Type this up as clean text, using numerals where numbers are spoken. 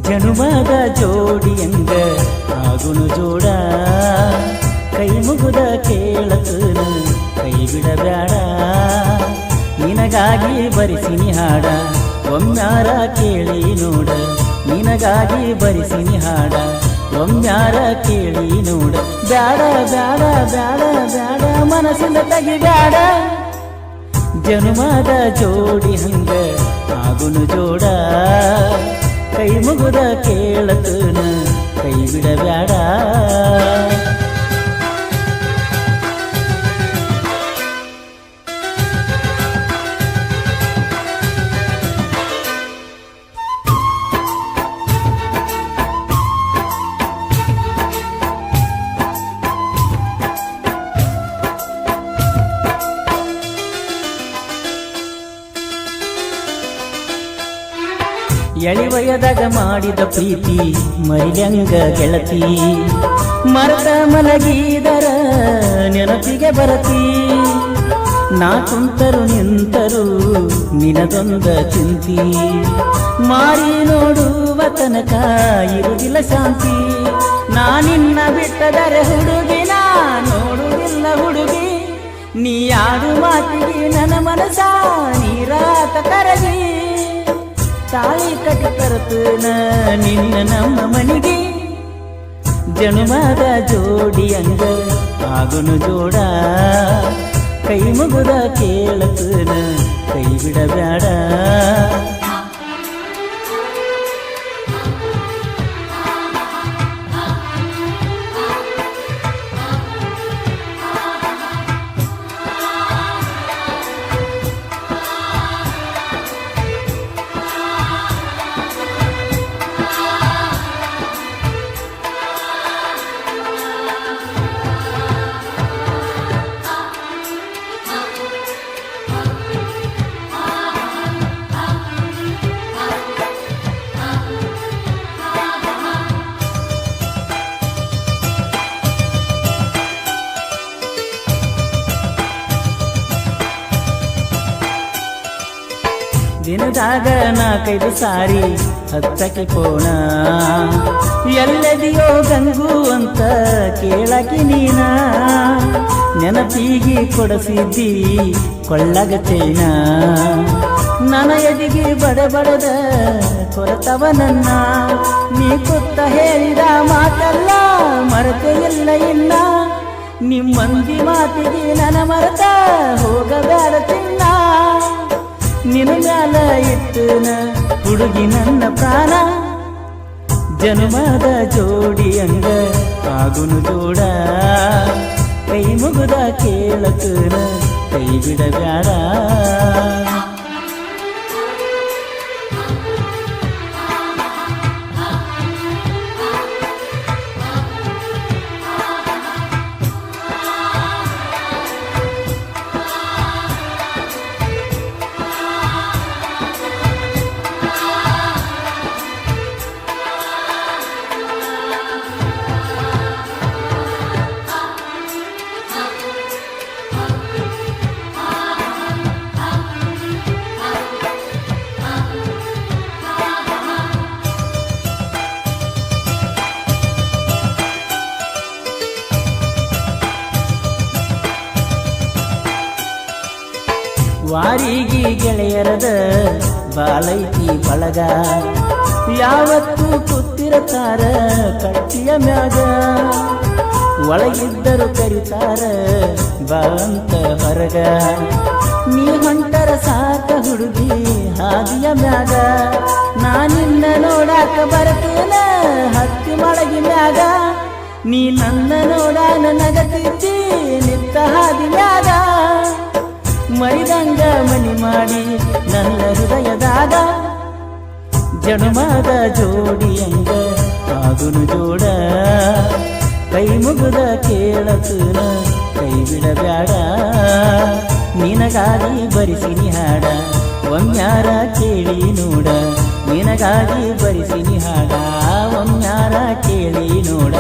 ಜನುಮದ ಜೋಡಿಯಂಗ ಆಗುನು ಜೋಡ ಕೈ ಮುಗುದ ಕೇಳತನ ಕೈ ಬಿಡಬ್ಯಾಡ ನಿನಗಾಗಿ ಬರಿಸಿನಿ ಹಾಡ ಒಮ್ಮ್ಯಾರ ಕೇಳಿ ನೋಡ ನಿನಗಾಗಿ ಬರಿಸಿನಿ ಹಾಡ ಒಮ್ಮ್ಯಾರ ಕೇಳಿ ನೋಡ ಬ್ಯಾಡ ಬ್ಯಾಡ ಬ್ಯಾಡ ಬ್ಯಾಡ ಮನಸ್ಸಿಂದ ತೆಗಿಬ್ಯಾಡ ಜನುಮದ ಜೋಡಿ ಹಂಗ ಆಗುನು ಜೋಡ ಕೈ ಮುಗುದ ಕೇಳತನ ಕೈ ಬಿಡಬ್ಯಾಡ ಎಳಿವಯದಾಗ ಮಾಡಿದ ಪ್ರೀತಿ ಮರಿಯಂಗ ಗೆಳತಿ ಮರದ ಮಲಗಿದರ ನೆನಪಿಗೆ ಬರತಿ ನಾ ಕುಂತರು ನಿಂತರು ನಿನದೊಂದ ಚಿಂತಿ ಮಾರಿ ನೋಡುವ ತನಕ ಇರುವುದಿಲ್ಲ ಶಾಂತಿ ನಾ ನಿನ್ನ ಬಿಟ್ಟದರೆ ಹುಡುಗಿನ ನೋಡುವುದಿಲ್ಲ ಹುಡುಗಿ ನೀ ಆಡು ಮಾತಿಗೆ ನನ್ನ ಮನಸ ನೀರಾತ ಕರಗಿ ತಾಳಿ ಕಟ್ಟಿ ತರುತ್ತನ ನಿನ್ನ ನಮ್ಮ ಮನೆಗೆ ಜನುಮದ ಜೋಡಿಯಂಗ ಆಗುನು ಜೋಡ ಕೈ ಮುಗುದ ಕೇಳತನ ಕೈ ಬಿಡಬ್ಯಾಡ ದಿನದಾಗ ನಾಲ್ಕೈದು ಸಾರಿ ಹತ್ತಕ್ಕೆ ಪೋಣ ಎಲ್ಲದಿಯೋ ಗಂಗು ಅಂತ ಕೇಳಕ್ಕೆ ನೀನ ನೆನಪಿಗೆ ಕೊಡಸಿದ್ದಿ ಕೊಳ್ಳಗ ಚೈನ ನನ್ನ ಎದಿಗೆ ಬಡಬಡದ ಕೊರತವ ನನ್ನ ನೀ ಕೊತ್ತ ಹೇಳಿದ ಮಾತಲ್ಲ ಮರೆತೆ ಇಲ್ಲ ಇಲ್ಲ ನಿಮ್ಮಂದಿ ಮಾತಿಗೆ ನನ್ನ ಮರೆತ ಹೋಗಬೇಡ ಚಿನ್ನ ನಿನ್ನ ಮ್ಯಾಲ ಇಟ್ಟನ ಹುಡುಗಿ ನನ್ನ ಪ್ರಾಣ ಜನುಮದ ಜೋಡಿಯಂಗ ಆಗುನು ಜೋಡ ಕೈ ಮುಗುದ ಕೇಳತನ ಕೈ ಬಿಡಬ್ಯಾಡ ವಾರಿಗೆ ಗೆಳೆಯರದ ಬಾಲೈತಿ ಬಳಗ ಯಾವತ್ತೂ ಕೂತಿರತಾರ ಕಟ್ಟಿಯ ಮ್ಯಾಗ ಒಳಗಿದ್ದರು ಕರಿತಾರ ಬಾಂತ ಹೊರಗ ನೀ ಹೊಂಟರ ಸಾಕ ಹುಡುಗಿ ಹಾದಿಯ ಮ್ಯಾಗ ನಾನಿನ್ನ ನೋಡಾಕ ಬರ್ತೇನ ಹತ್ತಿ ಮಳಗಿ ಮ್ಯಾಗ ನೀ ನನ್ನ ನೋಡಾನ ನಗತಿದ್ದಿ ನಿತ್ತ ಹಾದಿ ಮ್ಯಾಗ ಮರಿದಂಗ ಮನಿ ಮಾಡಿ ನನ್ನ ಹೃದಯದಾಗ ಜನುಮದ ಜೋಡಿಯಂಗ ಆಗುನು ಜೋಡ ಕೈ ಮುಗುದ ಕೇಳತನ ಕೈ ಬಿಡಬ್ಯಾಡ ನಿನಗಾಗಿ ಬರಿಸಿನಿ ಹಾಡ ಒಮ್ಮ್ಯಾರ ಕೇಳಿ ನೋಡ ನಿನಗಾಗಿ ಬರಿಸಿನಿ ಹಾಡ ಒಮ್ಮ್ಯಾರ ಕೇಳಿ ನೋಡ